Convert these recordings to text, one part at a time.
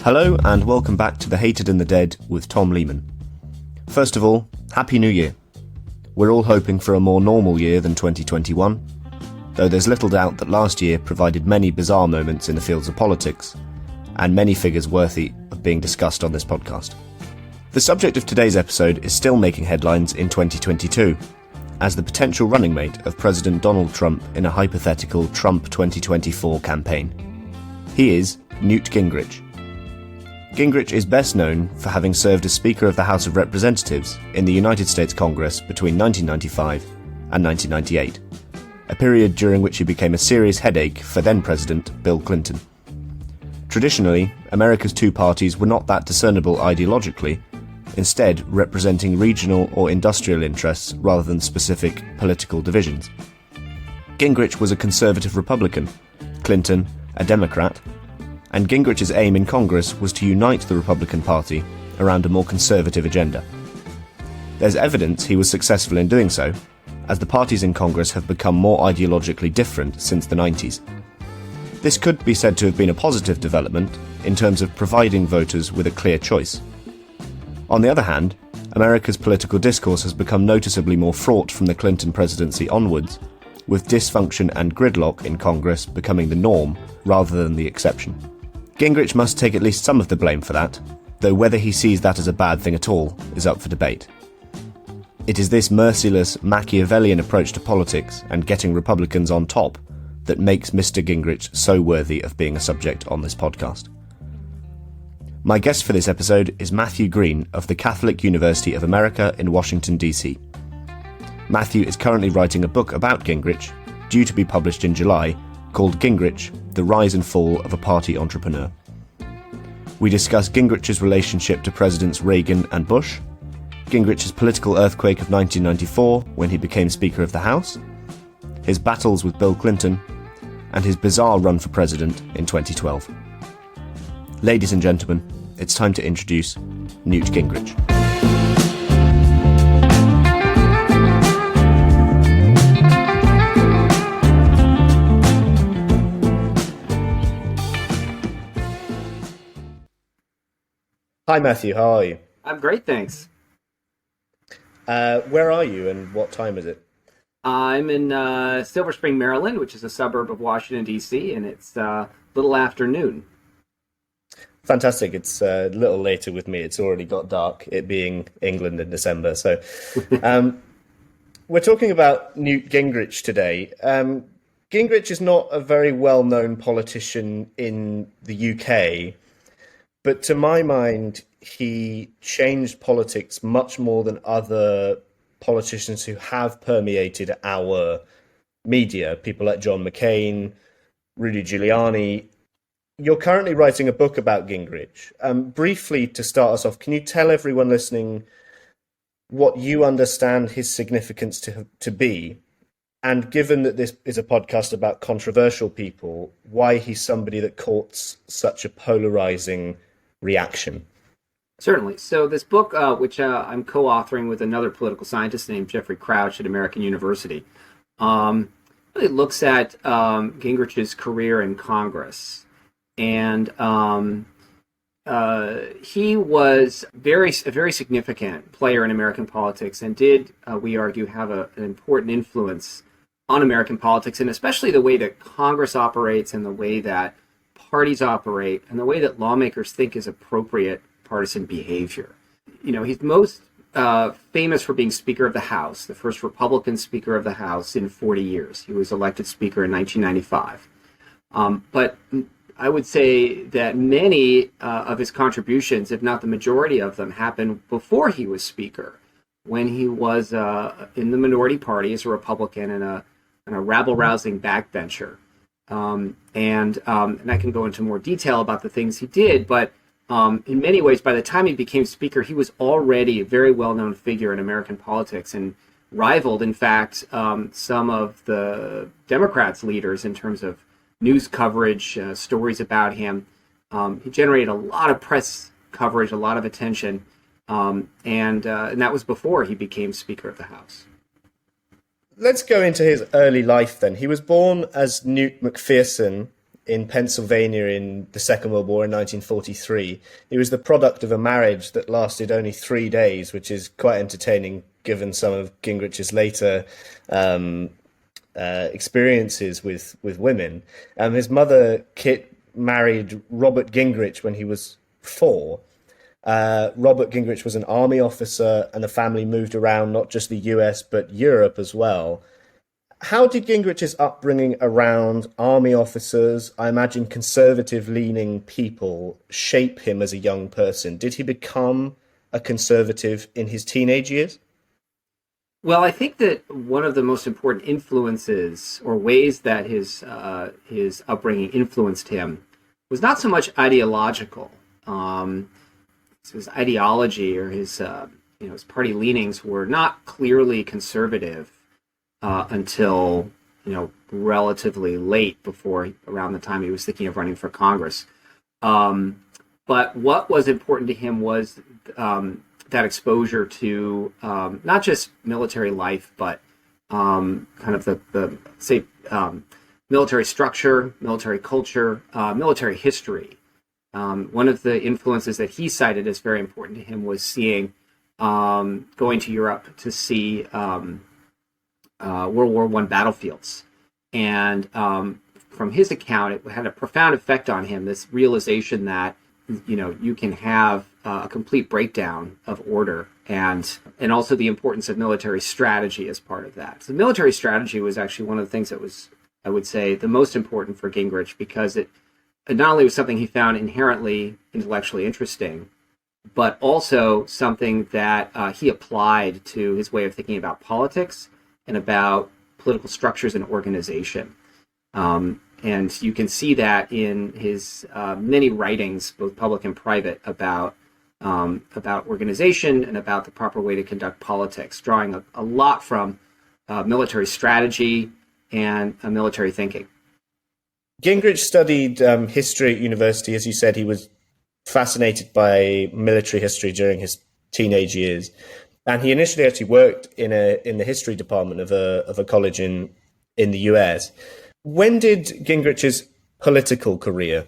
Hello and welcome back to The Hated and the Dead with Tom Lehman. First of all, Happy New Year. We're all hoping for a more normal year than 2021, though there's little doubt that last year provided many bizarre moments in the fields of politics, and many figures worthy of being discussed on this podcast. The subject of today's episode is still making headlines in 2022, as the potential running mate of President Donald Trump in a hypothetical Trump 2024 campaign. He is Newt Gingrich. Gingrich is best known for having served as Speaker of the House of Representatives in the United States Congress between 1995 and 1998, a period during which he became a serious headache for then-President Bill Clinton. Traditionally, America's two parties were not that discernible ideologically, instead representing regional or industrial interests rather than specific political divisions. Gingrich was a conservative Republican, Clinton a Democrat, and Gingrich's aim in Congress was to unite the Republican Party around a more conservative agenda. There's evidence he was successful in doing so, as the parties in Congress have become more ideologically different since the 90s. This could be said to have been a positive development in terms of providing voters with a clear choice. On the other hand, America's political discourse has become noticeably more fraught from the Clinton presidency onwards, with dysfunction and gridlock in Congress becoming the norm rather than the exception. Gingrich must take at least some of the blame for that, though whether he sees that as a bad thing at all is up for debate. It is this merciless, Machiavellian approach to politics and getting Republicans on top that makes Mr. Gingrich so worthy of being a subject on this podcast. My guest for this episode is Matthew Green of the Catholic University of America in Washington, D.C. Matthew is currently writing a book about Gingrich, due to be published in July, called Gingrich, The Rise and Fall of a Party Entrepreneur. We discuss Gingrich's relationship to Presidents Reagan and Bush, Gingrich's political earthquake of 1994 when he became Speaker of the House, his battles with Bill Clinton, and his bizarre run for president in 2012. Ladies and gentlemen, it's time to introduce Newt Gingrich. Hi Matthew, how are you? I'm great, thanks. Where are you and what time is it? I'm in Silver Spring, Maryland, which is a suburb of Washington, D.C., and it's a little after noon. Fantastic. It's a little later with me. It's already got dark, it being England in December. So we're talking about Newt Gingrich today. Gingrich is not a very well-known politician in the UK, but to my mind, he changed politics much more than other politicians who have permeated our media, people like John McCain, Rudy Giuliani. You're currently writing a book about Gingrich. Briefly, to start us off, can you tell everyone listening what you understand his significance to be? And given that this is a podcast about controversial people, why he's somebody that courts such a polarizing reaction? Certainly. So this book, which I'm co-authoring with another political scientist named Jeffrey Crouch at American University, really looks at Gingrich's career in Congress. And he was a very significant player in American politics and did, we argue, have an important influence on American politics, and especially the way that Congress operates and the way that parties operate and the way that lawmakers think is appropriate partisan behavior. You know, he's most famous for being Speaker of the House, the first Republican Speaker of the House in 40 years. He was elected Speaker in 1995. But I would say that many of his contributions, if not the majority of them, happened before he was Speaker, when he was in the minority party as a Republican and a rabble-rousing backbencher. And I can go into more detail about the things he did, but in many ways, by the time he became Speaker, he was already a very well-known figure in American politics and rivaled, in fact, some of the Democrats' leaders in terms of news coverage, stories about him. He generated a lot of press coverage, a lot of attention, and that was before he became Speaker of the House. Let's go into his early life then. He was born as Newt McPherson in Pennsylvania in the Second World War in 1943. He was the product of a marriage that lasted only 3 days, which is quite entertaining given some of Gingrich's later experiences with women. His mother, Kit, married Robert Gingrich when he was 4. Robert Gingrich was an army officer, and the family moved around not just the US, but Europe as well. How did Gingrich's upbringing around army officers, I imagine conservative-leaning people, shape him as a young person? Did he become a conservative in his teenage years? Well, I think that one of the most important influences or ways that his upbringing influenced him was not so much ideological. His ideology or his party leanings were not clearly conservative until relatively late, before around the time he was thinking of running for Congress. But what was important to him was that exposure to not just military life, but kind of the military structure, military culture, military history. One of the influences that he cited as very important to him was going to Europe to see World War I battlefields. And from his account, it had a profound effect on him, this realization that you can have a complete breakdown of order, and also the importance of military strategy as part of that. So military strategy was actually one of the things that was, I would say, the most important for Gingrich, because it not only was something he found inherently intellectually interesting, but also something that he applied to his way of thinking about politics and about political structures and organization. And you can see that in his many writings, both public and private, about organization and about the proper way to conduct politics, drawing a lot from military strategy and military thinking. Gingrich studied history at university. As you said, he was fascinated by military history during his teenage years, and he initially actually worked in the history department of a college in the US. When did Gingrich's political career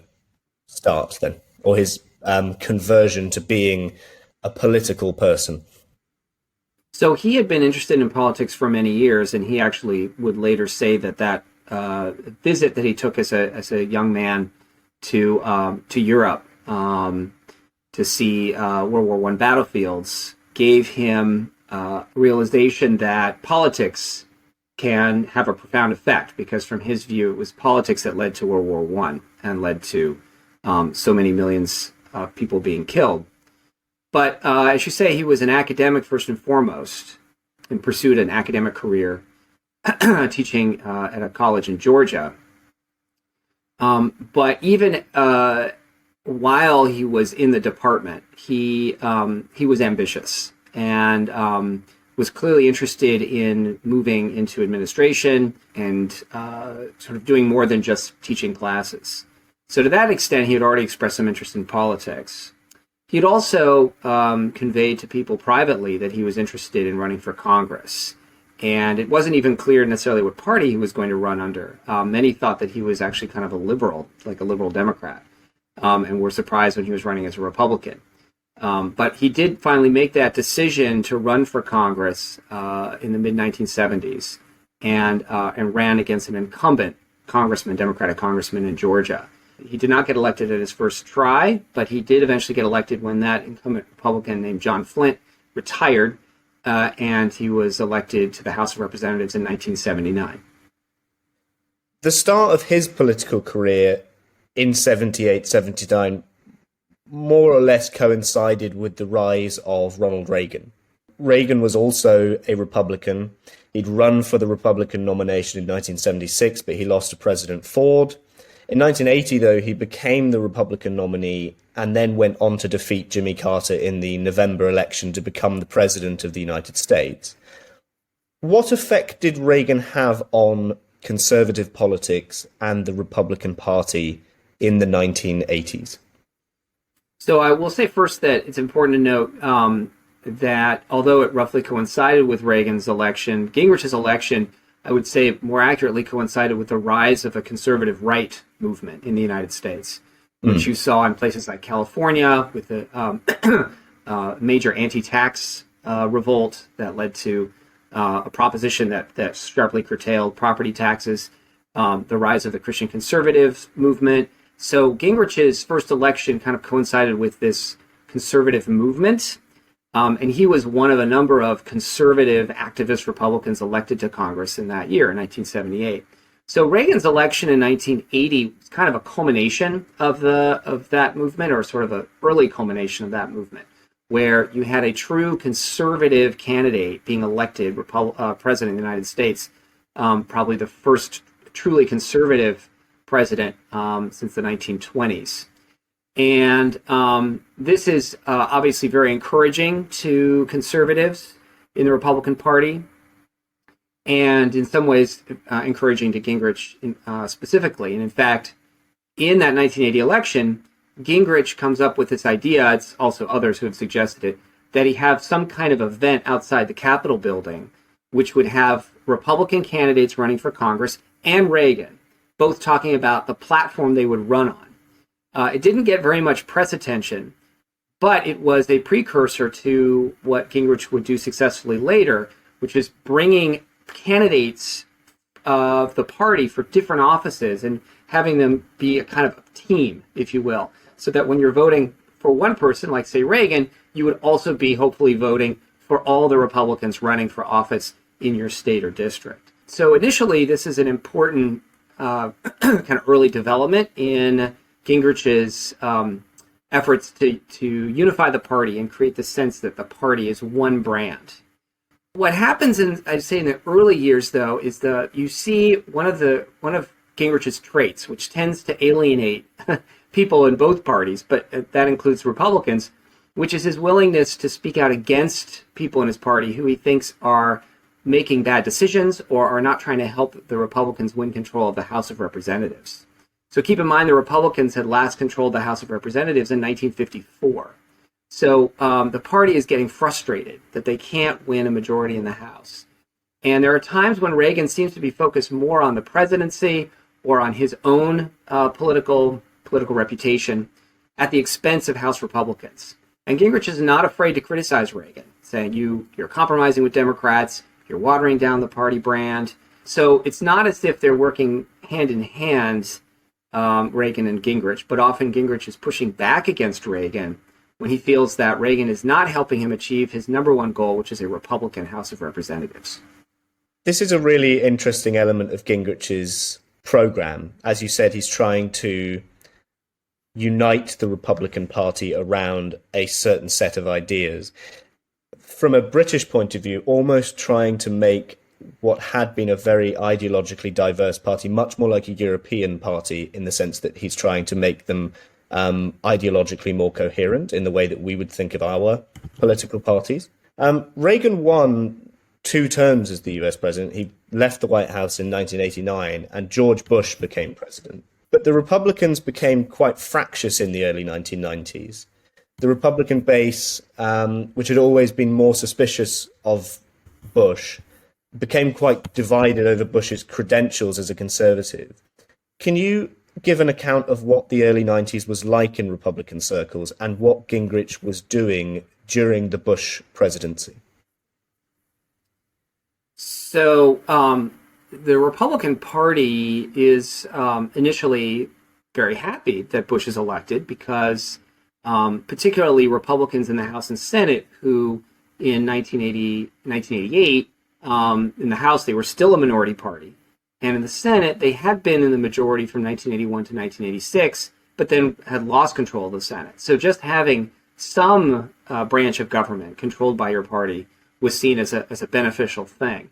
start then, or his conversion to being a political person? So he had been interested in politics for many years, and he actually would later say that visit that he took as a young man to Europe to see World War I battlefields gave him realization that politics can have a profound effect, because from his view, it was politics that led to World War I and led to so many millions of people being killed. But as you say, he was an academic first and foremost, and pursued an academic career teaching at a college in Georgia. But even while he was in the department, he was ambitious and was clearly interested in moving into administration and sort of doing more than just teaching classes. So to that extent, he had already expressed some interest in politics. He had also conveyed to people privately that he was interested in running for Congress. And it wasn't even clear necessarily what party he was going to run under. Many thought that he was actually kind of a liberal, like a liberal Democrat, and were surprised when he was running as a Republican. But he did finally make that decision to run for Congress in the mid-1970s and ran against an incumbent congressman, Democratic congressman in Georgia. He did not get elected at his first try, but he did eventually get elected when that incumbent Republican named John Flint retired, and he was elected to the House of Representatives in 1979. The start of his political career in 78, 79 more or less coincided with the rise of Ronald Reagan. Reagan was also a Republican. He'd run for the Republican nomination in 1976, but he lost to President Ford. In 1980, though, he became the Republican nominee and then went on to defeat Jimmy Carter in the November election to become the President of the United States. What effect did Reagan have on conservative politics and the Republican Party in the 1980s? So I will say first that it's important to note that although it roughly coincided with Reagan's election, Gingrich's election I would say more accurately coincided with the rise of a conservative right movement in the United States, which you saw in places like California with the major anti-tax revolt that led to a proposition that sharply curtailed property taxes, the rise of the Christian conservative movement. So Gingrich's first election kind of coincided with this conservative movement. And he was one of a number of conservative activist Republicans elected to Congress in that year, in 1978. So Reagan's election in 1980 was kind of a culmination of that movement, or sort of an early culmination of that movement, where you had a true conservative candidate being elected president of the United States, probably the first truly conservative president since the 1920s. And this is obviously very encouraging to conservatives in the Republican Party, and in some ways encouraging to Gingrich specifically. And in fact, in that 1980 election, Gingrich comes up with this idea, it's also others who have suggested it, that he have some kind of event outside the Capitol building, which would have Republican candidates running for Congress and Reagan, both talking about the platform they would run on. It didn't get very much press attention, but it was a precursor to what Gingrich would do successfully later, which is bringing candidates of the party for different offices and having them be a kind of team, if you will, so that when you're voting for one person, like, say, Reagan, you would also be hopefully voting for all the Republicans running for office in your state or district. So initially, this is an important kind of early development in Gingrich's efforts to unify the party and create the sense that the party is one brand. What happens I'd say in the early years, though, is you see one of Gingrich's traits, which tends to alienate people in both parties, but that includes Republicans, which is his willingness to speak out against people in his party who he thinks are making bad decisions or are not trying to help the Republicans win control of the House of Representatives. So keep in mind, the Republicans had last controlled the House of Representatives in 1954. So the party is getting frustrated that they can't win a majority in the House. And there are times when Reagan seems to be focused more on the presidency or on his own political reputation at the expense of House Republicans. And Gingrich is not afraid to criticize Reagan, saying you're compromising with Democrats, you're watering down the party brand. So it's not as if they're working hand in hand, Reagan and Gingrich, but often Gingrich is pushing back against Reagan when he feels that Reagan is not helping him achieve his number one goal, which is a Republican House of Representatives. This is a really interesting element of Gingrich's program. As you said, he's trying to unite the Republican Party around a certain set of ideas. From a British point of view, almost trying to make what had been a very ideologically diverse party much more like a European party, in the sense that he's trying to make them ideologically more coherent in the way that we would think of our political parties. Reagan won 2 terms as the US president. He left the White House in 1989, and George Bush became president. But the Republicans became quite fractious in the early 1990s. The Republican base, which had always been more suspicious of Bush, became quite divided over Bush's credentials as a conservative. Can you give an account of what the early 90s was like in Republican circles and what Gingrich was doing during the Bush presidency? So the Republican Party is initially very happy that Bush is elected because particularly Republicans in the House and Senate, who in 1988, in the House, they were still a minority party. And in the Senate, they had been in the majority from 1981 to 1986, but then had lost control of the Senate. So just having some branch of government controlled by your party was seen as a beneficial thing.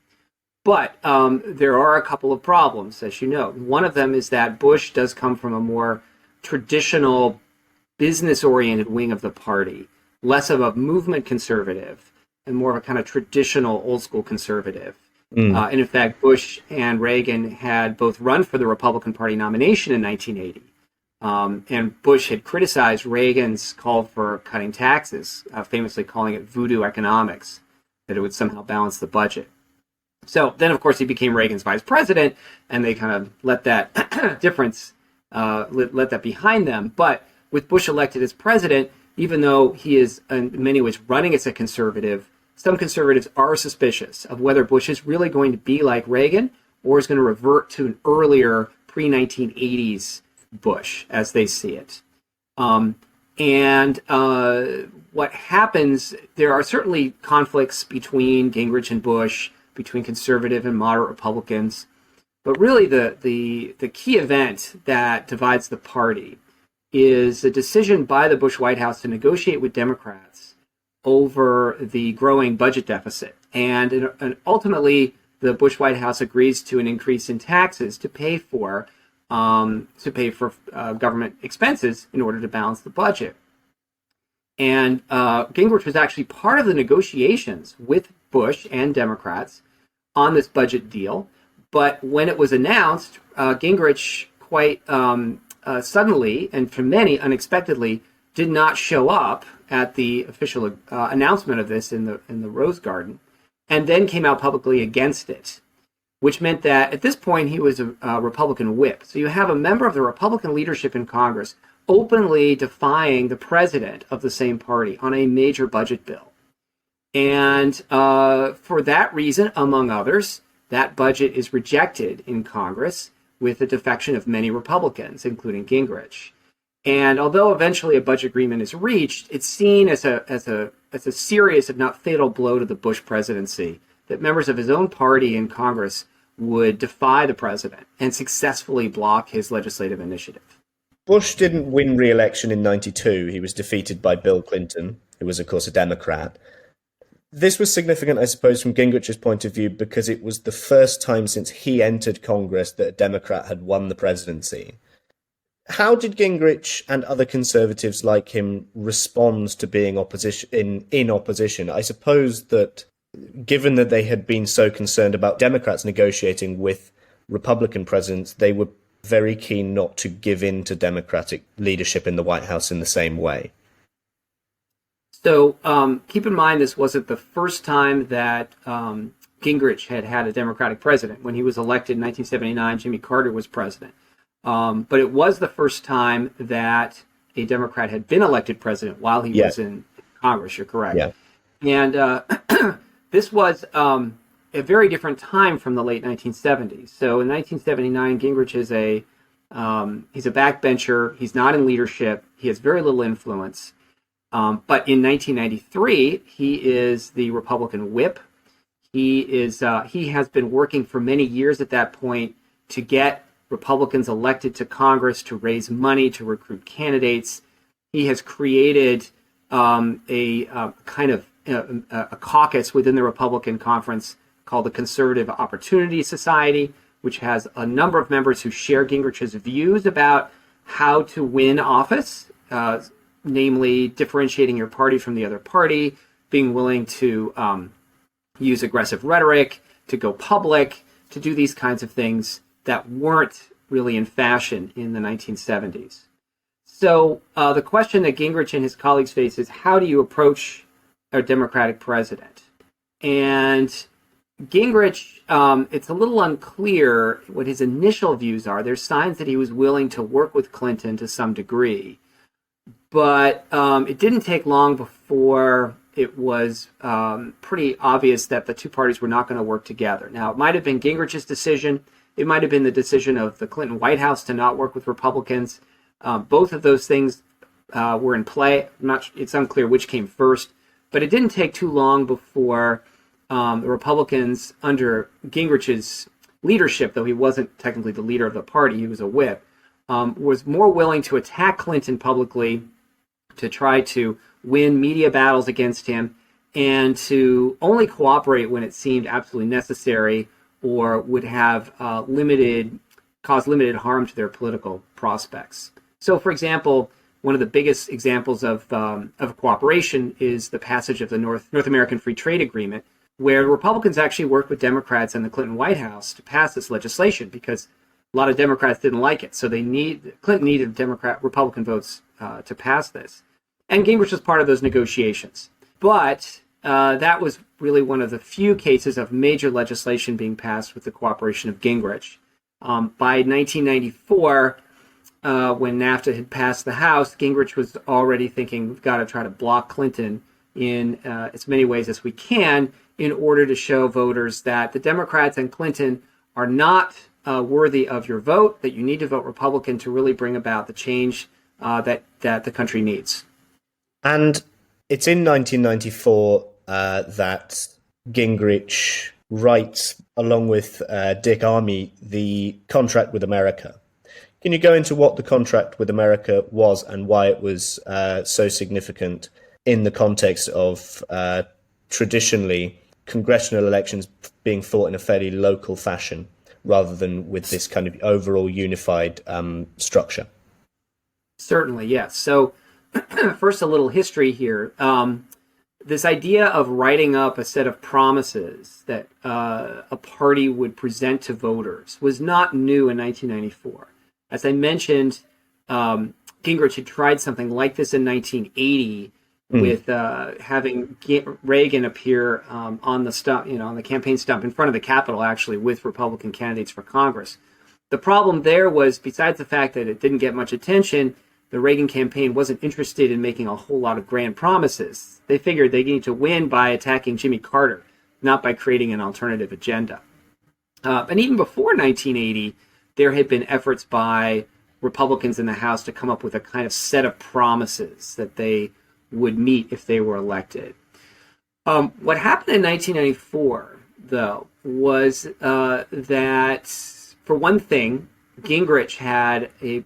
But there are a couple of problems, as you know. One of them is that Bush does come from a more traditional business-oriented wing of the party, less of a movement conservative and more of a kind of traditional old-school conservative. And in fact, Bush and Reagan had both run for the Republican Party nomination in 1980. And Bush had criticized Reagan's call for cutting taxes, famously calling it voodoo economics, that it would somehow balance the budget. So then, of course, he became Reagan's vice president, and they kind of let that difference, let that behind them. But with Bush elected as president, even though he is in many ways running as a conservative, some conservatives are suspicious of whether Bush is really going to be like Reagan or is going to revert to an earlier pre-1980s Bush as they see it. What happens, there are certainly conflicts between Gingrich and Bush, between conservative and moderate Republicans. But really the key event that divides the party is a decision by the Bush White House to negotiate with Democrats over the growing budget deficit. And ultimately, the Bush White House agrees to an increase in taxes to pay for government expenses in order to balance the budget. And Gingrich was actually part of the negotiations with Bush and Democrats on this budget deal. But when it was announced, Gingrich quite suddenly, and for many unexpectedly, did not show up at the official announcement of this in the Rose Garden, and then came out publicly against it, which meant that at this point he was a Republican whip. So you have a member of the Republican leadership in Congress openly defying the president of the same party on a major budget bill. And for that reason, among others, that budget is rejected in Congress with the defection of many Republicans, including Gingrich. And although eventually a budget agreement is reached, it's seen as a serious, if not fatal, blow to the Bush presidency, that members of his own party in Congress would defy the president and successfully block his legislative initiative. Bush didn't win re-election in 92. He was defeated by Bill Clinton, who was, of course, a Democrat. This was significant, I suppose, from Gingrich's point of view, because it was the first time since he entered Congress that a Democrat had won the presidency. How did Gingrich and other conservatives like him respond to being in opposition? I suppose that given that they had been so concerned about Democrats negotiating with Republican presidents, they were very keen not to give in to Democratic leadership in the White House in the same way. So keep in mind, this wasn't the first time that Gingrich had a Democratic president. When he was elected in 1979, Jimmy Carter was president. But it was the first time that a Democrat had been elected president while he was in Congress. You're correct. Yeah. And this was a very different time from the late 1970s. So in 1979, Gingrich is he's a backbencher. He's not in leadership. He has very little influence. But in 1993, he is the Republican whip. He has been working for many years at that point to get Republicans elected to Congress, to raise money, to recruit candidates. He has created a caucus within the Republican conference called the Conservative Opportunity Society, which has a number of members who share Gingrich's views about how to win office, namely differentiating your party from the other party, being willing to use aggressive rhetoric, to go public, to do these kinds of things that weren't really in fashion in the 1970s. So the question that Gingrich and his colleagues face is, how do you approach a Democratic president? And Gingrich, it's a little unclear what his initial views are. There's signs that he was willing to work with Clinton to some degree. But it didn't take long before it was pretty obvious that the two parties were not going to work together. Now, it might have been Gingrich's decision. It might have been the decision of the Clinton White House to not work with Republicans. Both of those things were in play. It's unclear which came first. But it didn't take too long before the Republicans, under Gingrich's leadership, though he wasn't technically the leader of the party, he was a whip, was more willing to attack Clinton publicly, to try to win media battles against him, and to only cooperate when it seemed absolutely necessary or would have cause limited harm to their political prospects. So, for example, one of the biggest examples of cooperation is the passage of the North American Free Trade Agreement, where Republicans actually worked with Democrats and the Clinton White House to pass this legislation because a lot of Democrats didn't like it. So Clinton needed Republican votes to pass this. And Gingrich was part of those negotiations. But that was really one of the few cases of major legislation being passed with the cooperation of Gingrich. By 1994, when NAFTA had passed the House, Gingrich was already thinking, we've got to try to block Clinton in as many ways as we can in order to show voters that the Democrats and Clinton are not worthy of your vote, that you need to vote Republican to really bring about the change that the country needs. And it's in 1994 that Gingrich writes, along with Dick Armey, the contract with America. Can you go into what the contract with America was and why it was so significant in the context of traditionally congressional elections being fought in a fairly local fashion rather than with this kind of overall unified structure? Certainly, yes. So first, a little history here. This idea of writing up a set of promises that a party would present to voters was not new in 1994. As I mentioned, Gingrich had tried something like this in 1980 with having Reagan appear on the stump, on the campaign stump in front of the Capitol, actually, with Republican candidates for Congress. The problem there was, besides the fact that it didn't get much attention, the Reagan campaign wasn't interested in making a whole lot of grand promises. They figured they needed to win by attacking Jimmy Carter, not by creating an alternative agenda. And even before 1980, there had been efforts by Republicans in the House to come up with a kind of set of promises that they would meet if they were elected. What happened in 1994, though, was that, for one thing, Gingrich had a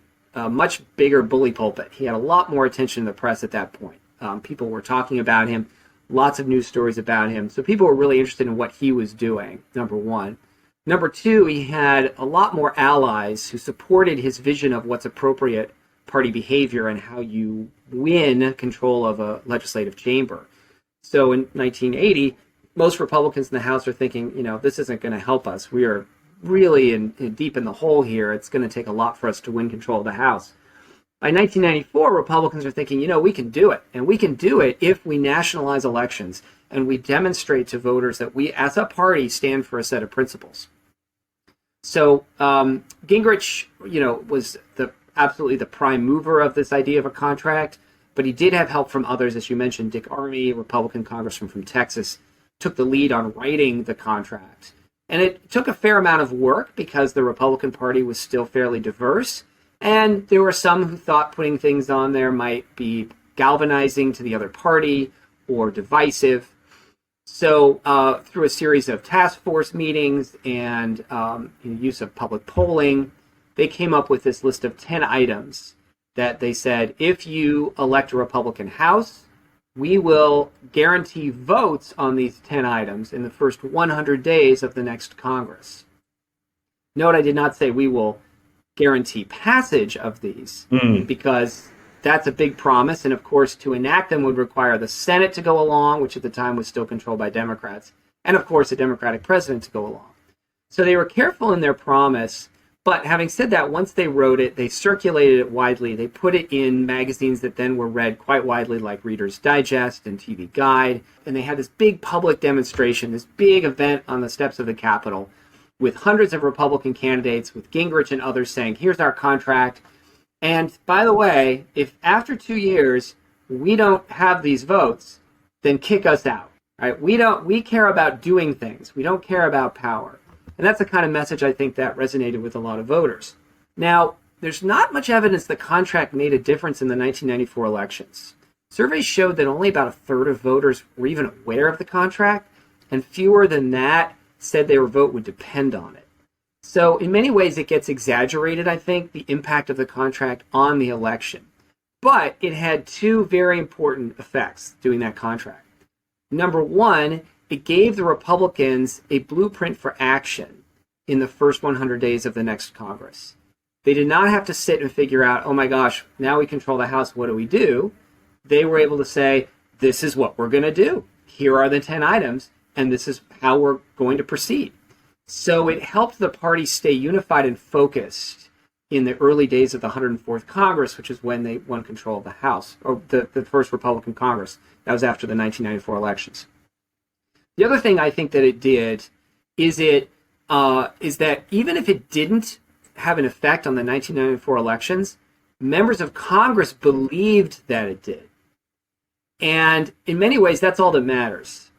much bigger bully pulpit. He had a lot more attention in the press at that point. People were talking about him, lots of news stories about him. So people were really interested in what he was doing, number one. Number two, he had a lot more allies who supported his vision of what's appropriate party behavior and how you win control of a legislative chamber. So in 1980, most Republicans in the House are thinking, this isn't going to help us. We are really deep in the hole here. It's going to take a lot for us to win control of the House. By 1994, Republicans are thinking, we can do it. And we can do it if we nationalize elections and we demonstrate to voters that we, as a party, stand for a set of principles. So Gingrich, was absolutely the prime mover of this idea of a contract, but he did have help from others, as you mentioned. Dick Armey, Republican congressman from Texas, took the lead on writing the contract. And it took a fair amount of work because the Republican Party was still fairly diverse. And there were some who thought putting things on there might be galvanizing to the other party or divisive. So through a series of task force meetings and use of public polling, they came up with this list of 10 items that they said, if you elect a Republican House, we will guarantee votes on these 10 items in the first 100 days of the next Congress. Note, I did not say we will guarantee passage of these, because that's a big promise. And of course, to enact them would require the Senate to go along, which at the time was still controlled by Democrats, and of course, a Democratic president to go along. So they were careful in their promise. But having said that, once they wrote it, they circulated it widely. They put it in magazines that then were read quite widely, like Reader's Digest and TV Guide. And they had this big public demonstration, this big event on the steps of the Capitol with hundreds of Republican candidates, with Gingrich and others saying, here's our contract. And by the way, if after 2 years we don't have these votes, then kick us out. Right? We care about doing things. We don't care about power. And that's the kind of message I think that resonated with a lot of voters. Now, there's not much evidence the contract made a difference in the 1994 elections. Surveys showed that only about a third of voters were even aware of the contract, and fewer than that said their vote would depend on it. So in many ways, it gets exaggerated, I think, the impact of the contract on the election. But it had two very important effects doing that contract. Number one, it gave the Republicans a blueprint for action in the first 100 days of the next Congress. They did not have to sit and figure out, oh my gosh, now we control the House, what do we do? They were able to say, this is what we're going to do. Here are the 10 items, and this is how we're going to proceed. So it helped the party stay unified and focused in the early days of the 104th Congress, which is when they won control of the House, or the first Republican Congress. That was after the 1994 elections. The other thing I think that it did is is that even if it didn't have an effect on the 1994 elections, members of Congress believed that it did. And in many ways, that's all that matters.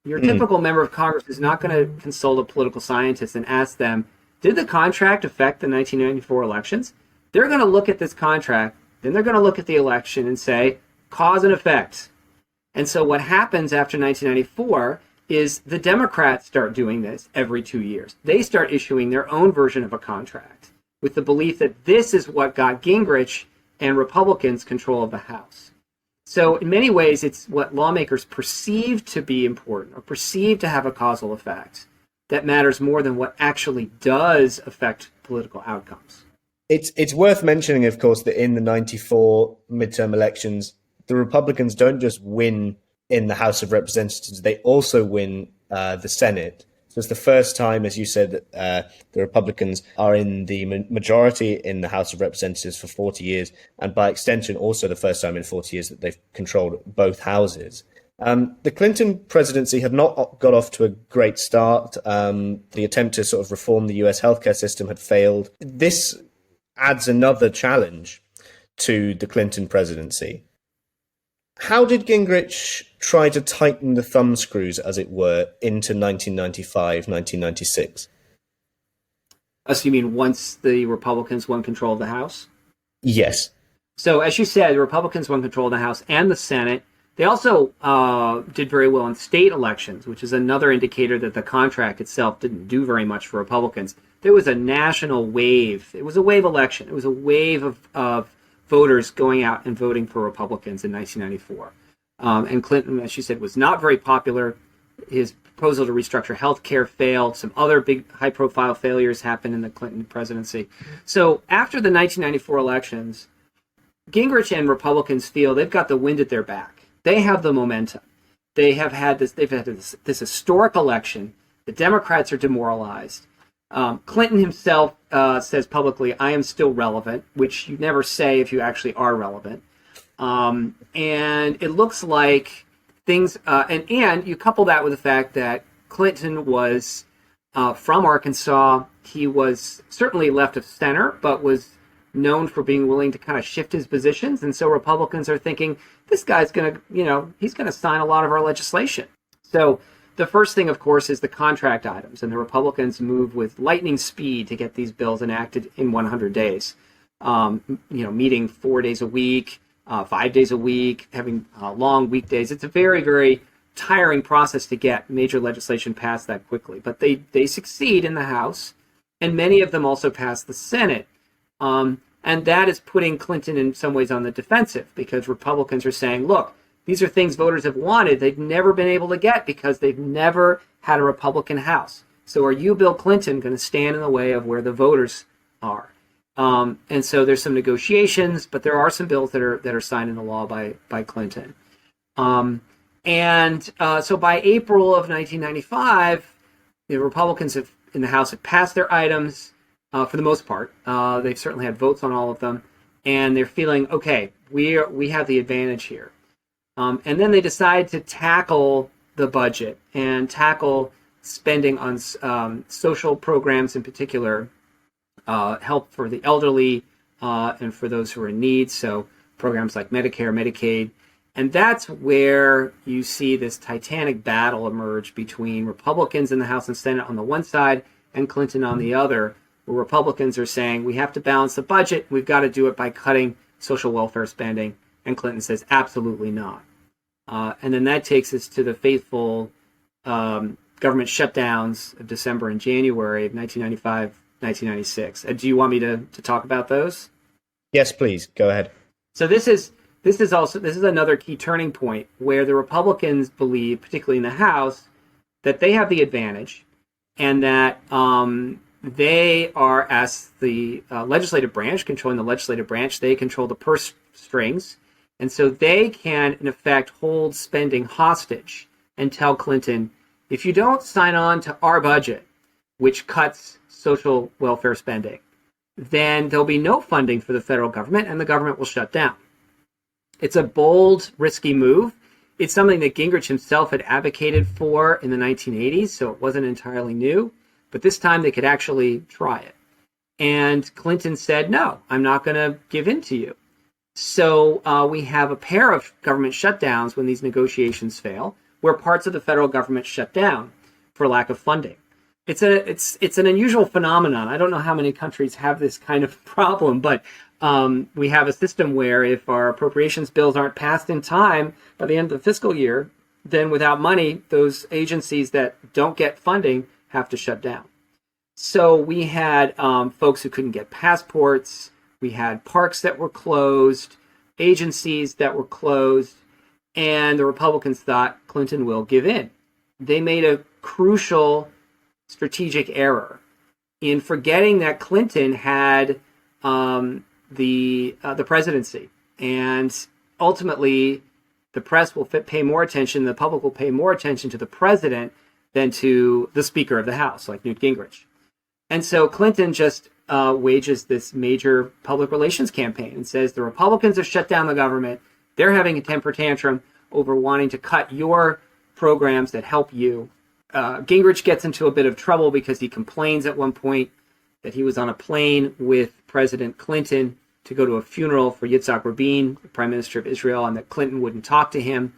Your typical member of Congress is not going to consult a political scientist and ask them, did the contract affect the 1994 elections? They're going to look at this contract, then they're going to look at the election and say, cause and effect. And so what happens after 1994 is the Democrats start doing this every 2 years. They start issuing their own version of a contract with the belief that this is what got Gingrich and Republicans control of the House. So in many ways, it's what lawmakers perceive to be important or perceive to have a causal effect that matters more than what actually does affect political outcomes. It's worth mentioning, of course, that in the 94 midterm elections, the Republicans don't just win in the House of Representatives, they also win the Senate. So it's the first time, as you said, that the Republicans are in the majority in the House of Representatives for 40 years, and by extension, also the first time in 40 years that they've controlled both houses. The Clinton presidency had not got off to a great start. The attempt to sort of reform the US healthcare system had failed. This adds another challenge to the Clinton presidency. How did Gingrich try to tighten the thumbscrews, as it were, into 1995, 1996? So you mean once the Republicans won control of the House? Yes. So as you said, the Republicans won control of the House and the Senate. They also did very well in state elections, which is another indicator that the contract itself didn't do very much for Republicans. There was a national wave. It was a wave election. It was a wave of voters going out and voting for Republicans in 1994. And Clinton, as you said, was not very popular. His proposal to restructure health care failed. Some other big high-profile failures happened in the Clinton presidency. So after the 1994 elections, Gingrich and Republicans feel they've got the wind at their back. They have the momentum. They've had this historic election. The Democrats are demoralized. Clinton himself says publicly, I am still relevant, which you never say if you actually are relevant. And it looks like things, and you couple that with the fact that Clinton was from Arkansas. He was certainly left of center, but was known for being willing to kind of shift his positions. And so Republicans are thinking, this guy's going to, he's going to sign a lot of our legislation. So the first thing, of course, is the contract items, and the Republicans move with lightning speed to get these bills enacted in 100 days. Meeting 4 days a week, 5 days a week, having long weekdays. It's a very, very tiring process to get major legislation passed that quickly. But they succeed in the House, and many of them also pass the Senate. And that is putting Clinton in some ways on the defensive, because Republicans are saying, look, these are things voters have wanted. They've never been able to get because they've never had a Republican House. So are you, Bill Clinton, going to stand in the way of where the voters are? And so there's some negotiations, but there are some bills that are signed into law by Clinton. So by April of 1995, the Republicans in the House have passed their items for the most part. They've certainly had votes on all of them, and they're feeling, okay, we have the advantage here. And then they decide to tackle the budget and tackle spending on social programs in particular, help for the elderly and for those who are in need. So programs like Medicare, Medicaid. And that's where you see this titanic battle emerge between Republicans in the House and Senate on the one side and Clinton on the other, where Republicans are saying we have to balance the budget. We've got to do it by cutting social welfare spending. And Clinton says, absolutely not. And then that takes us to the fateful government shutdowns of December and January of 1995, 1996. Do you want me to talk about those? Yes, please. Go ahead. So this is another key turning point where the Republicans believe, particularly in the House, that they have the advantage, and that they are, as the legislative branch, controlling the legislative branch, they control the purse strings. And so they can, in effect, hold spending hostage and tell Clinton, if you don't sign on to our budget, which cuts social welfare spending, then there'll be no funding for the federal government and the government will shut down. It's a bold, risky move. It's something that Gingrich himself had advocated for in the 1980s, so it wasn't entirely new. But this time they could actually try it. And Clinton said, no, I'm not going to give in to you. So we have a pair of government shutdowns when these negotiations fail, where parts of the federal government shut down for lack of funding. It's an unusual phenomenon. I don't know how many countries have this kind of problem, but we have a system where if our appropriations bills aren't passed in time by the end of the fiscal year, then without money, those agencies that don't get funding have to shut down. So we had folks who couldn't get passports. We had parks that were closed, agencies that were closed, and the Republicans thought Clinton will give in. They made a crucial strategic error in forgetting that Clinton had the presidency, and ultimately the press will pay more attention, the public will pay more attention to the president than to the Speaker of the House, like Newt Gingrich. And so Clinton just wages this major public relations campaign and says the Republicans have shut down the government. They're having a temper tantrum over wanting to cut your programs that help you. Gingrich gets into a bit of trouble because he complains at one point that he was on a plane with President Clinton to go to a funeral for Yitzhak Rabin, the Prime Minister of Israel, and that Clinton wouldn't talk to him.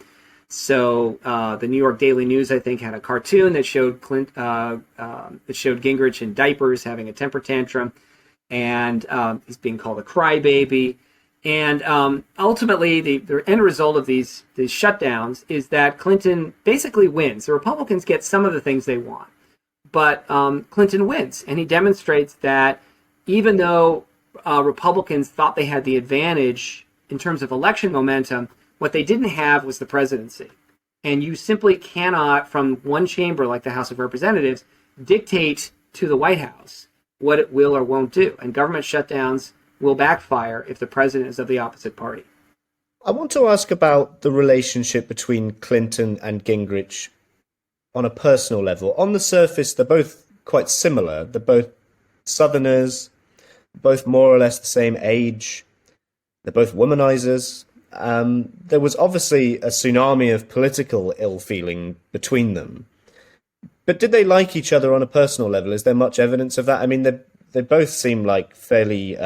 So the New York Daily News, I think, had a cartoon that showed Gingrich in diapers having a temper tantrum, and he's being called a crybaby. And ultimately, the end result of these shutdowns is that Clinton basically wins. The Republicans get some of the things they want, but Clinton wins, and he demonstrates that even though Republicans thought they had the advantage in terms of election momentum, what they didn't have was the presidency. And you simply cannot, from one chamber like the House of Representatives, dictate to the White House what it will or won't do. And government shutdowns will backfire if the president is of the opposite party. I want to ask about the relationship between Clinton and Gingrich on a personal level. On the surface, they're both quite similar. They're both Southerners, both more or less the same age. They're both womanizers. There was obviously a tsunami of political ill feeling between them. But did they like each other on a personal level? Is there much evidence of that? I mean, they both seem like fairly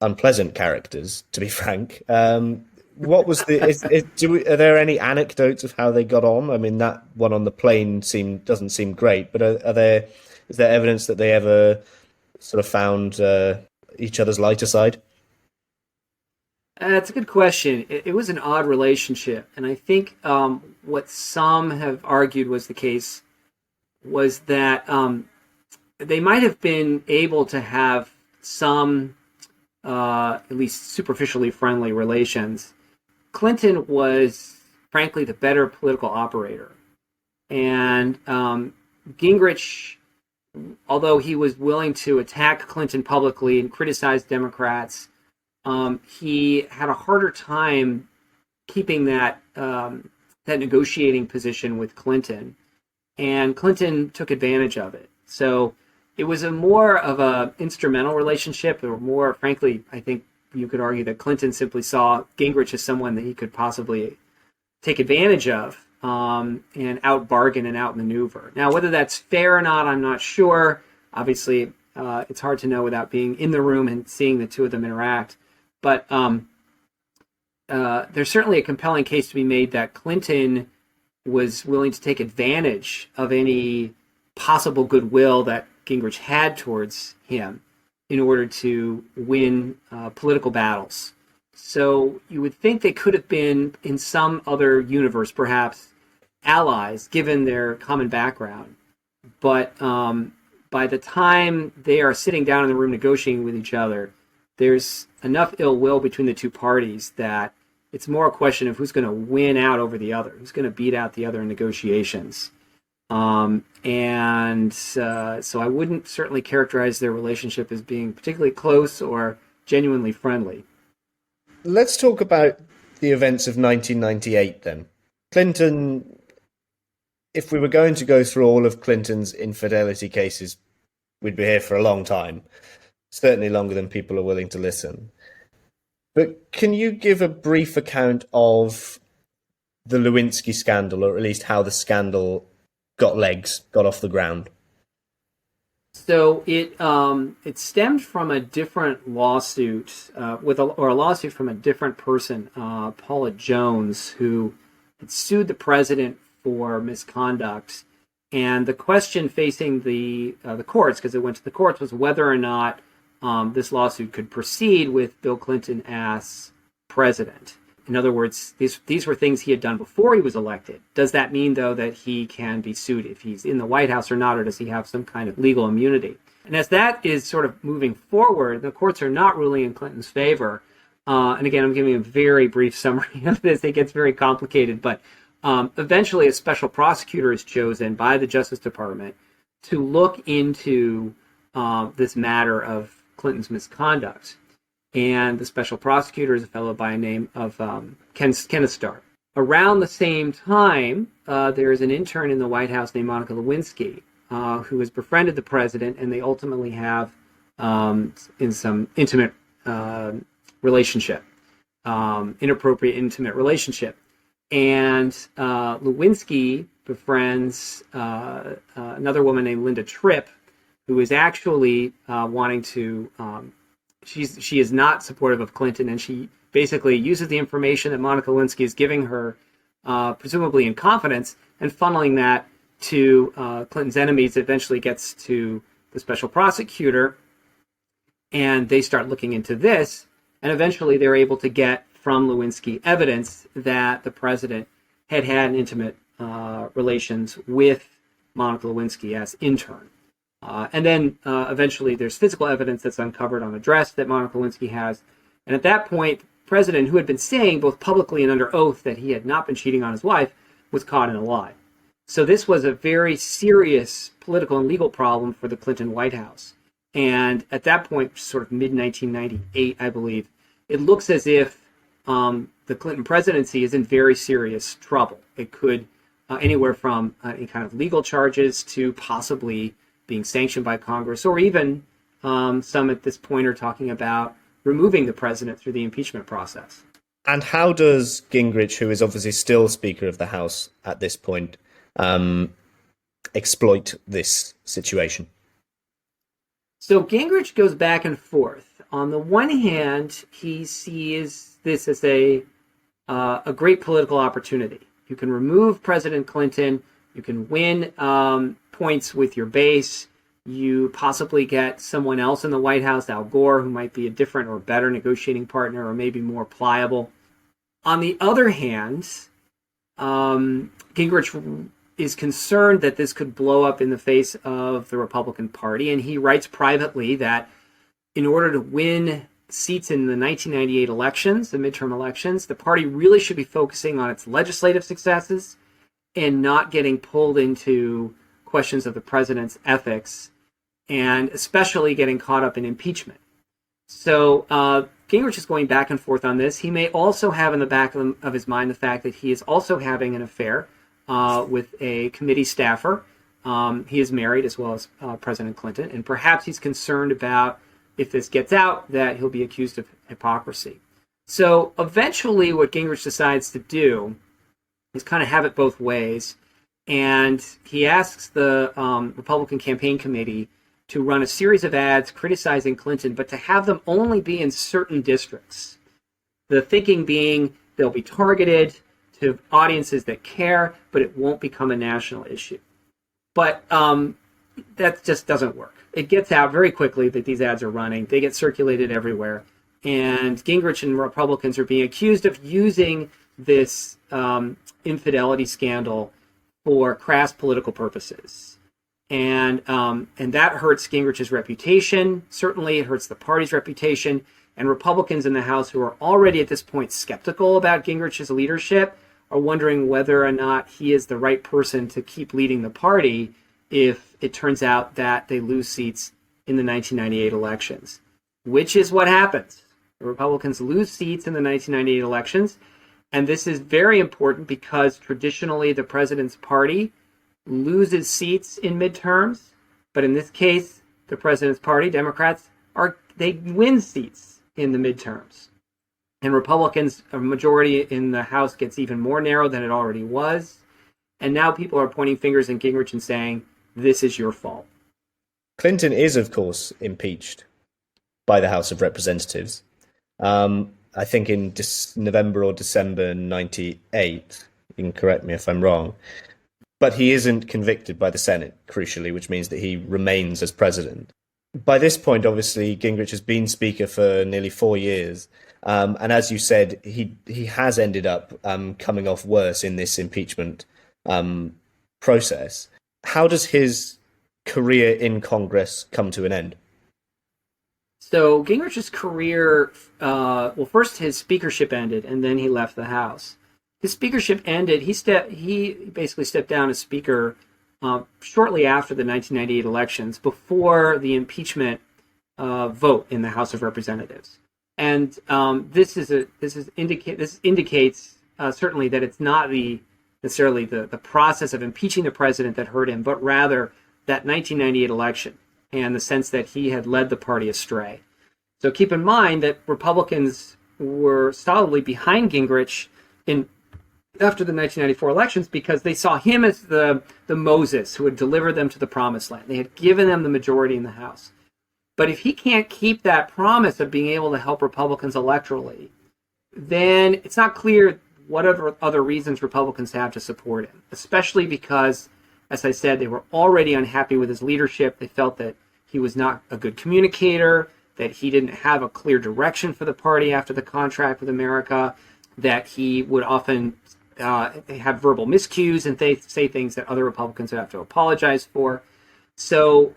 unpleasant characters, to be frank. What was are there any anecdotes of how they got on? I mean, that one on the plane doesn't seem great, but is there evidence that they ever sort of found each other's lighter side? That's a good question. It was an odd relationship, and I think what some have argued was the case was that they might have been able to have some, at least superficially friendly relations. Clinton was, frankly, the better political operator. And Gingrich, although he was willing to attack Clinton publicly and criticize Democrats, he had a harder time keeping that negotiating position with Clinton. And Clinton took advantage of it. So it was a more of a instrumental relationship, or more, frankly, I think you could argue that Clinton simply saw Gingrich as someone that he could possibly take advantage of and out-bargain and out-maneuver. Now, whether that's fair or not, I'm not sure. Obviously, it's hard to know without being in the room and seeing the two of them interact. But there's certainly a compelling case to be made that Clinton was willing to take advantage of any possible goodwill that Gingrich had towards him in order to win political battles. So you would think they could have been, in some other universe, perhaps allies, given their common background. But by the time they are sitting down in the room negotiating with each other, there's enough ill will between the two parties that it's more a question of who's going to win out over the other, who's going to beat out the other in negotiations. So I wouldn't certainly characterize their relationship as being particularly close or genuinely friendly. Let's talk about the events of 1998 then. Clinton, if we were going to go through all of Clinton's infidelity cases, we'd be here for a long time. Certainly longer than people are willing to listen. But can you give a brief account of the Lewinsky scandal, or at least how the scandal got legs, got off the ground? So it stemmed from a different lawsuit or a lawsuit from a different person, Paula Jones, who had sued the president for misconduct. And the question facing the courts, because it went to the courts, was whether or not this lawsuit could proceed with Bill Clinton as president. In other words, these were things he had done before he was elected. Does that mean, though, that he can be sued if he's in the White House or not, or does he have some kind of legal immunity? And as that is sort of moving forward, the courts are not ruling in Clinton's favor. And again, I'm giving a very brief summary of this. It gets very complicated, but eventually a special prosecutor is chosen by the Justice Department to look into this matter of Clinton's misconduct. And the special prosecutor is a fellow by the name of Kenneth Starr. Around the same time, there is an intern in the White House named Monica Lewinsky, who has befriended the president, and they ultimately have in some intimate relationship, inappropriate intimate relationship. And Lewinsky befriends another woman named Linda Tripp, who is actually wanting to... She is not supportive of Clinton, and she basically uses the information that Monica Lewinsky is giving her, presumably in confidence, and funneling that to Clinton's enemies. It eventually gets to the special prosecutor, and they start looking into this, and eventually they're able to get from Lewinsky evidence that the president had had intimate relations with Monica Lewinsky as intern. And then eventually there's physical evidence that's uncovered on a dress that Monica Lewinsky has. And at that point, the president, who had been saying both publicly and under oath that he had not been cheating on his wife, was caught in a lie. So this was a very serious political and legal problem for the Clinton White House. And at that point, sort of mid-1998, I believe, it looks as if the Clinton presidency is in very serious trouble. It could anywhere from any kind of legal charges to possibly being sanctioned by Congress, or even some at this point are talking about removing the president through the impeachment process. And how does Gingrich, who is obviously still Speaker of the House at this point, exploit this situation? So Gingrich goes back and forth. On the one hand, he sees this as a great political opportunity. You can remove President Clinton, you can win points with your base. You possibly get someone else in the White House, Al Gore, who might be a different or better negotiating partner, or maybe more pliable. On the other hand, Gingrich is concerned that this could blow up in the face of the Republican Party, and he writes privately that in order to win seats in the 1998 elections, the midterm elections, the party really should be focusing on its legislative successes and not getting pulled into questions of the president's ethics, and especially getting caught up in impeachment. So Gingrich is going back and forth on this. He may also have in the back of his mind the fact that he is also having an affair with a committee staffer. He is married, as well as President Clinton, and perhaps he's concerned about, if this gets out, that he'll be accused of hypocrisy. So eventually what Gingrich decides to do is kind of have it both ways. And he asks the Republican campaign committee to run a series of ads criticizing Clinton, but to have them only be in certain districts. The thinking being they'll be targeted to audiences that care, but it won't become a national issue. But that just doesn't work. It gets out very quickly that these ads are running. They get circulated everywhere. And Gingrich and Republicans are being accused of using this infidelity scandal for crass political purposes. And that hurts Gingrich's reputation. Certainly it hurts the party's reputation. And Republicans in the House, who are already at this point skeptical about Gingrich's leadership, are wondering whether or not he is the right person to keep leading the party if it turns out that they lose seats in the 1998 elections, which is what happens. The Republicans lose seats in the 1998 elections. And this is very important because traditionally the president's party loses seats in midterms. But in this case, the president's party, Democrats, they win seats in the midterms. and Republicans, a majority in the House gets even more narrow than it already was. And now people are pointing fingers at Gingrich and saying, this is your fault. Clinton is, of course, impeached by the House of Representatives. I think in November or December 98. You can correct me if I'm wrong. But he isn't convicted by the Senate, crucially, which means that he remains as president. By this point, obviously, Gingrich has been Speaker for nearly 4 years. And as you said, he has ended up coming off worse in this impeachment process. How does his career in Congress come to an end? So Gingrich's career, well, first his speakership ended, and then he left the House. His speakership ended. He basically stepped down as Speaker shortly after the 1998 elections, before the impeachment vote in the House of Representatives. And this indicates certainly that it's not necessarily the process of impeaching the president that hurt him, but rather that 1998 election and the sense that he had led the party astray. So keep in mind that Republicans were solidly behind Gingrich after the 1994 elections because they saw him as the Moses who had delivered them to the promised land. They had given them the majority in the House. But if he can't keep that promise of being able to help Republicans electorally, then it's not clear what other reasons Republicans have to support him, especially because, as I said, they were already unhappy with his leadership. They felt that he was not a good communicator, that he didn't have a clear direction for the party after the contract with America, that he would often have verbal miscues and say things that other Republicans would have to apologize for. So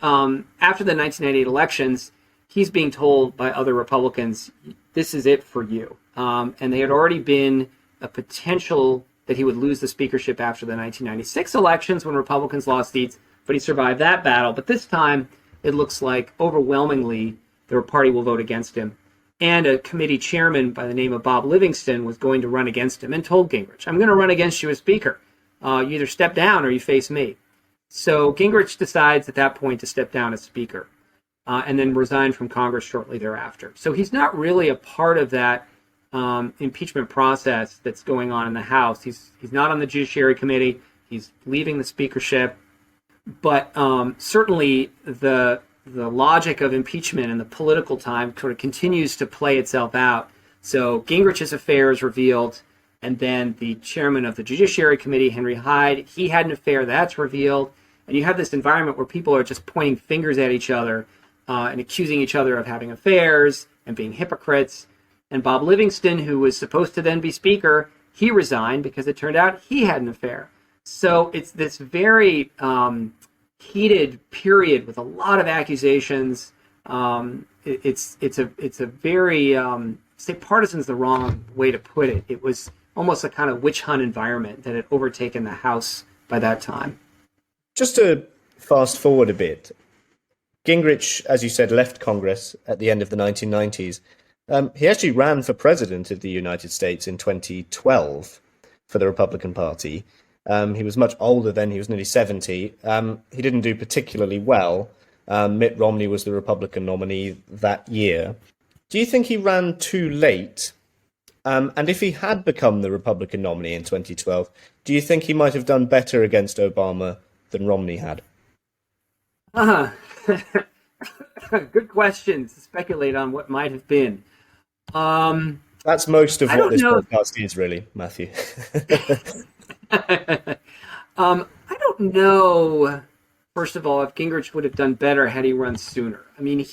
after the 1998 elections, he's being told by other Republicans, this is it for you. And they had already been a potential that he would lose the speakership after the 1996 elections when Republicans lost seats, but he survived that battle. But this time, it looks like overwhelmingly the party will vote against him. And a committee chairman by the name of Bob Livingston was going to run against him and told Gingrich, I'm going to run against you as Speaker. You either step down or you face me. So Gingrich decides at that point to step down as Speaker and then resign from Congress shortly thereafter. So he's not really a part of that impeachment process that's going on in the House. He's not on the Judiciary Committee. He's leaving the speakership. But certainly the logic of impeachment and the political time sort of continues to play itself out. So Gingrich's affair is revealed, and then the chairman of the Judiciary Committee, Henry Hyde, he had an affair that's revealed. And you have this environment where people are just pointing fingers at each other and accusing each other of having affairs and being hypocrites. And Bob Livingston, who was supposed to then be Speaker, he resigned because it turned out he had an affair. So it's this very heated period with a lot of accusations. It's a very say partisan is the wrong way to put it. It was almost a kind of witch hunt environment that had overtaken the House by that time. Just to fast forward a bit, Gingrich, as you said, left Congress at the end of the 1990s. He actually ran for president of the United States in 2012 for the Republican Party. He was much older then. He was nearly 70. He didn't do particularly well. Mitt Romney was the Republican nominee that year. Do you think he ran too late? And if he had become the Republican nominee in 2012, do you think he might have done better against Obama than Romney had? Good question to speculate on what might have been. That's most of what this podcast is, really, Matthew. I don't know, first of all, if Gingrich would have done better had he run sooner. I mean,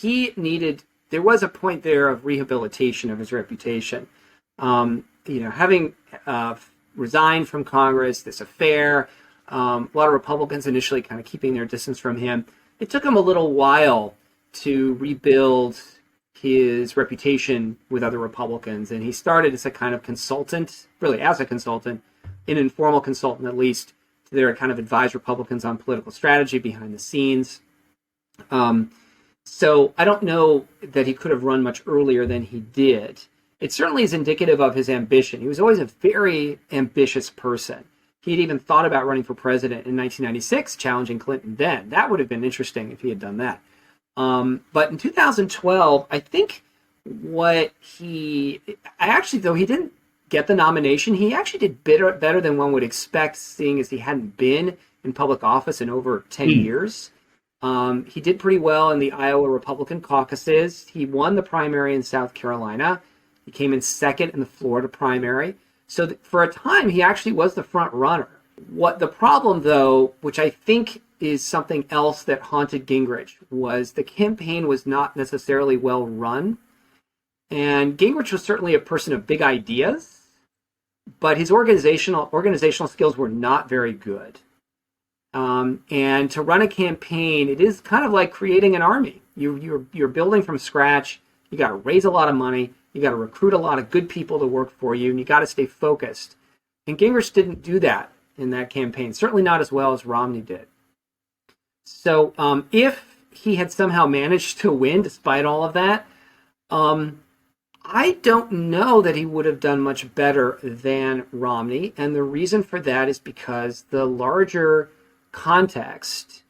there was a point there of rehabilitation of his reputation. Having resigned from Congress, this affair, a lot of Republicans initially kind of keeping their distance from him. It took him a little while to rebuild his reputation with other Republicans. And he started as a kind of consultant, really as a consultant, an informal consultant at least, to there kind of advise Republicans on political strategy behind the scenes. So I don't know that he could have run much earlier than he did. It certainly is indicative of his ambition. He was always a very ambitious person. He had even thought about running for president in 1996, challenging Clinton then. That would have been interesting if he had done that. But in 2012, I think though he didn't get the nomination, he actually did better than one would expect, seeing as he hadn't been in public office in over 10 years. He did pretty well in the Iowa Republican caucuses. He won the primary in South Carolina. He came in second in the Florida primary. So for a time, he actually was the front runner. What the problem, though, which I think is something else that haunted Gingrich, was the campaign was not necessarily well run. And Gingrich was certainly a person of big ideas, but his organizational skills were not very good. And to run a campaign, it is kind of like creating an army. You're building from scratch. You got to raise a lot of money. You got to recruit a lot of good people to work for you, and you got to stay focused. And Gingrich didn't do that in that campaign, certainly not as well as Romney did. So if he had somehow managed to win despite all of that, I don't know that he would have done much better than Romney. And the reason for that is because the larger context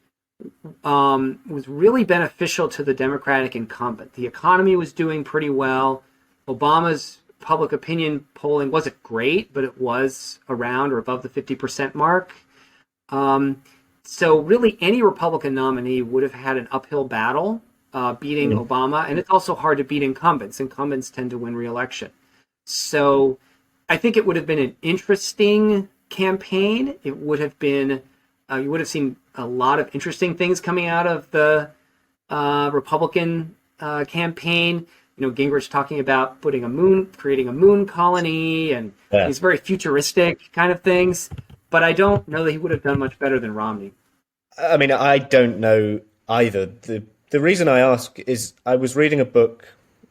was really beneficial to the Democratic incumbent. The economy was doing pretty well. Obama's public opinion polling wasn't great, but it was around or above the 50% mark. So really any Republican nominee would have had an uphill battle beating Obama. And it's also hard to beat incumbents. Incumbents tend to win re-election. So I think it would have been an interesting campaign. It would have been, you would have seen a lot of interesting things coming out of the Republican campaign. You know, Gingrich talking about creating a moon colony, and these very futuristic kind of things. But I don't know that he would have done much better than Romney. I mean, I don't know either. The reason I ask is I was reading a book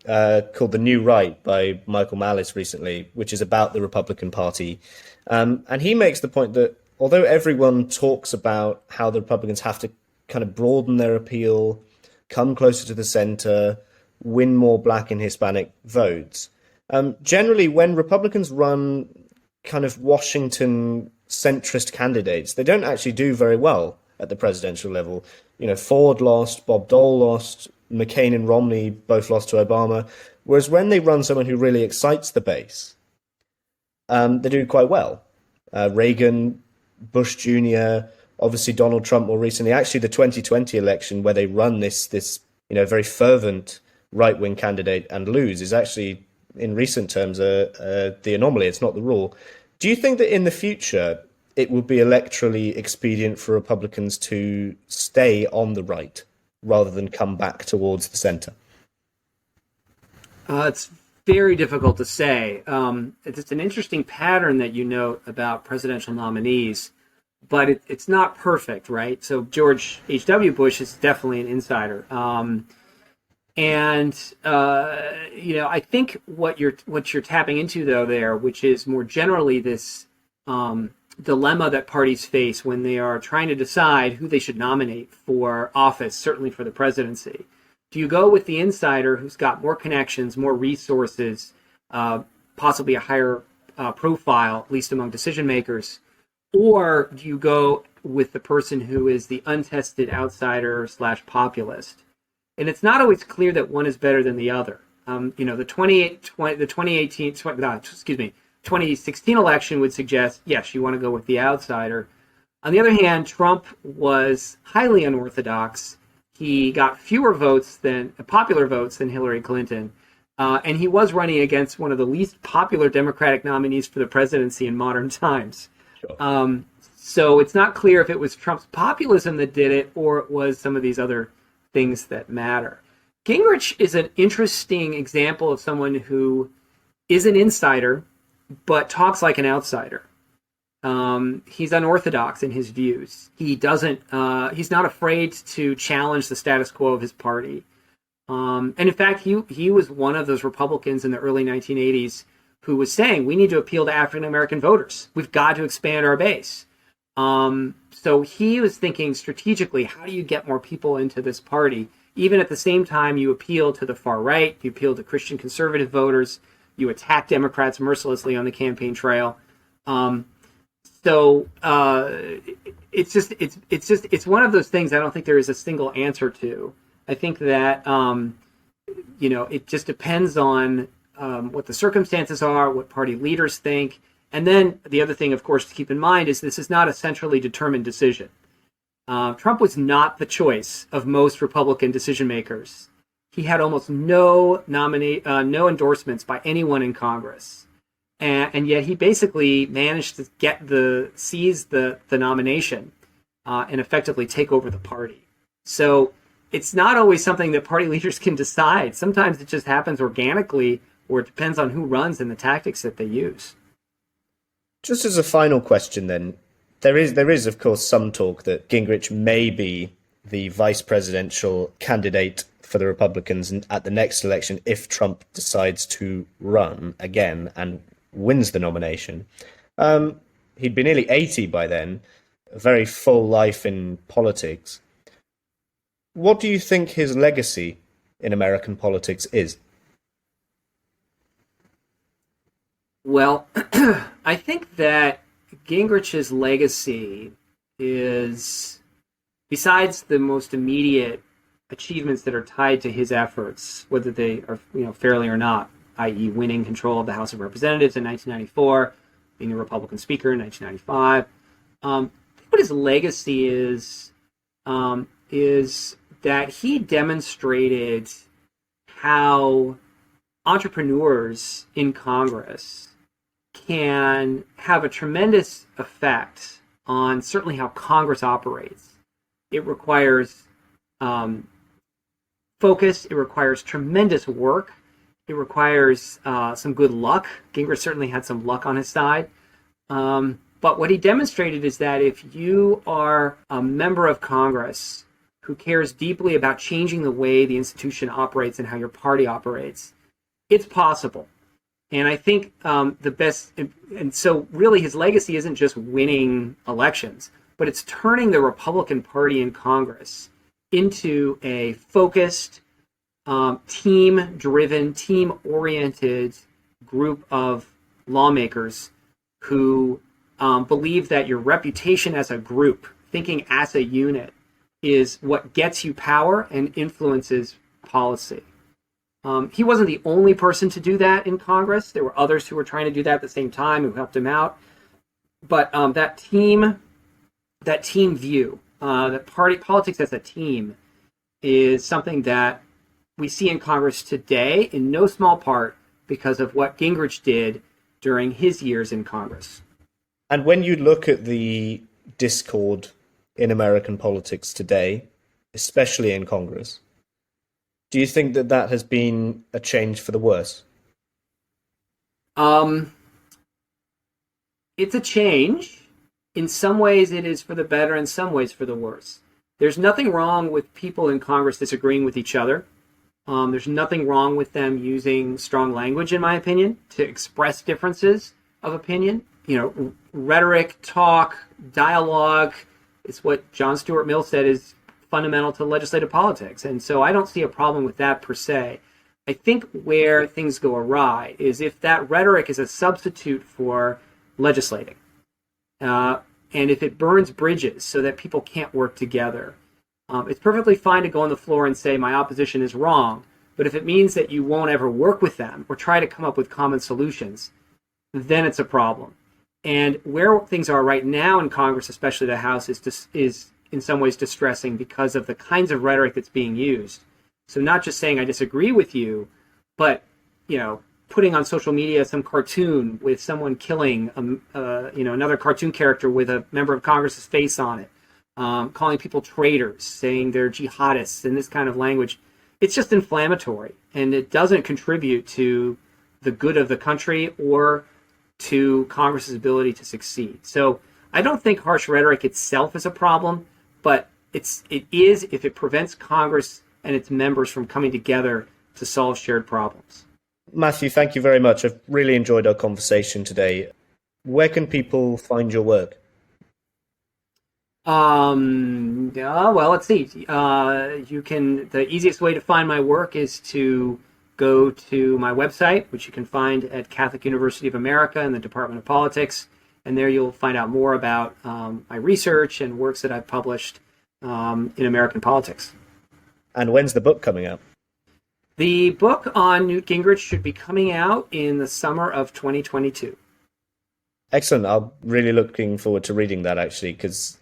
called The New Right by Michael Malice recently, which is about the Republican Party. And he makes the point that although everyone talks about how the Republicans have to kind of broaden their appeal, come closer to the center, win more Black and Hispanic votes, generally when Republicans run kind of Washington centrist candidates, they don't actually do very well at the presidential level. You know, Ford lost, Bob Dole lost, McCain and Romney both lost to Obama. Whereas when they run someone who really excites the base, they do quite well. Reagan, Bush Jr., obviously Donald Trump more recently. Actually, the 2020 election where they run this very fervent right-wing candidate and lose is actually, in recent terms, the anomaly. It's not the rule. Do you think that in the future it would be electorally expedient for Republicans to stay on the right rather than come back towards the center? It's very difficult to say. It's an interesting pattern that you note about presidential nominees, but it's not perfect, right? So George H.W. Bush is definitely an insider. I think what you're tapping into though there, which is more generally this dilemma that parties face when they are trying to decide who they should nominate for office, certainly for the presidency. Do you go with the insider who's got more connections, more resources, possibly a higher profile, at least among decision makers, or do you go with the person who is the untested outsider / populist? And it's not always clear that one is better than the other. The 2016 election would suggest, yes, you want to go with the outsider. On the other hand, Trump was highly unorthodox. He got fewer popular votes than Hillary Clinton. And he was running against one of the least popular Democratic nominees for the presidency in modern times. Sure. So it's not clear if it was Trump's populism that did it or it was some of these other things that matter. Gingrich is an interesting example of someone who is an insider, but talks like an outsider. He's unorthodox in his views. He's not afraid to challenge the status quo of his party. And in fact, he was one of those Republicans in the early 1980s who was saying, we need to appeal to African-American voters. We've got to expand our base. So he was thinking strategically, how do you get more people into this party? Even at the same time, you appeal to the far right, you appeal to Christian conservative voters, you attack Democrats mercilessly on the campaign trail. It's one of those things I don't think there is a single answer to. I think that it just depends on what the circumstances are, what party leaders think. And then the other thing, of course, to keep in mind is this is not a centrally determined decision. Trump was not the choice of most Republican decision makers. He had almost no endorsements by anyone in Congress, and yet he basically managed to seize the nomination and effectively take over the party. So it's not always something that party leaders can decide. Sometimes it just happens organically, or it depends on who runs and the tactics that they use. Just as a final question, then, there is of course some talk that Gingrich may be the vice presidential candidate for the Republicans at the next election if Trump decides to run again and wins the nomination. He'd be nearly 80 by then, a very full life in politics. What do you think his legacy in American politics is? Well, I think that Gingrich's legacy is, besides the most immediate achievements that are tied to his efforts, whether they are fairly or not, i.e. winning control of the House of Representatives in 1994, being a Republican speaker in 1995. What his legacy is that he demonstrated how entrepreneurs in Congress can have a tremendous effect on certainly how Congress operates. It requires focus. It requires tremendous work. It requires some good luck. Gingrich certainly had some luck on his side. But what he demonstrated is that if you are a member of Congress who cares deeply about changing the way the institution operates and how your party operates, it's possible. And I think and so really his legacy isn't just winning elections, but it's turning the Republican Party in Congress into a focused, team-driven, team-oriented group of lawmakers who believe that your reputation as a group, thinking as a unit, is what gets you power and influences policy. He wasn't the only person to do that in Congress. There were others who were trying to do that at the same time who helped him out. But that team view, that party politics as a team, is something that we see in Congress today, in no small part because of what Gingrich did during his years in Congress. And when you look at the discord in American politics today, especially in Congress, do you think that has been a change for the worse? It's a change. In some ways it is for the better, in some ways for the worse. There's nothing wrong with people in Congress disagreeing with each other. There's nothing wrong with them using strong language, in my opinion, to express differences of opinion. Rhetoric, talk, dialogue is what John Stuart Mill said is fundamental to legislative politics. And so I don't see a problem with that per se. I think where things go awry is if that rhetoric is a substitute for legislating. And if it burns bridges so that people can't work together. It's perfectly fine to go on the floor and say my opposition is wrong, but if it means that you won't ever work with them or try to come up with common solutions, then it's a problem. And where things are right now in Congress, especially the House, is in some ways distressing because of the kinds of rhetoric that's being used. So not just saying I disagree with you, but putting on social media some cartoon with someone killing another cartoon character with a member of Congress's face on it, calling people traitors, saying they're jihadists, and this kind of language. It's just inflammatory, and it doesn't contribute to the good of the country or to Congress's ability to succeed. So I don't think harsh rhetoric itself is a problem, but it is if it prevents Congress and its members from coming together to solve shared problems. Matthew, thank you very much. I've really enjoyed our conversation today. Where can people find your work? Well, let's see. The easiest way to find my work is to go to my website, which you can find at Catholic University of America in the Department of Politics. And there you'll find out more about my research and works that I've published in American politics. And when's the book coming out? The book on Newt Gingrich should be coming out in the summer of 2022. Excellent. I'm really looking forward to reading that, actually, because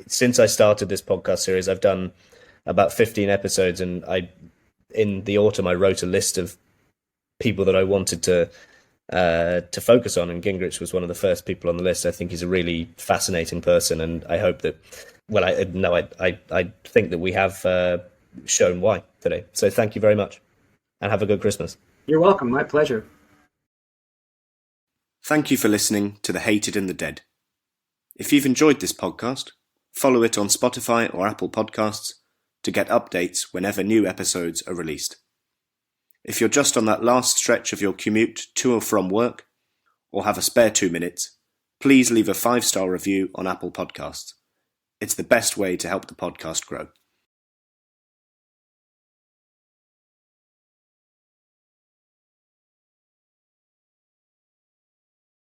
since I started this podcast series, I've done about 15 episodes, and in the autumn I wrote a list of people that I wanted to focus on, and Gingrich was one of the first people on the list. I think he's a really fascinating person, and I hope that, well, I think that we have shown why today. So thank you very much, and have a good Christmas. You're welcome. My pleasure. Thank you for listening to The Hated and the Dead. If you've enjoyed this podcast, follow it on Spotify or Apple Podcasts to get updates whenever new episodes are released. If you're just on that last stretch of your commute to or from work, or have a spare 2 minutes, please leave a 5-star review on Apple Podcasts. It's the best way to help the podcast grow.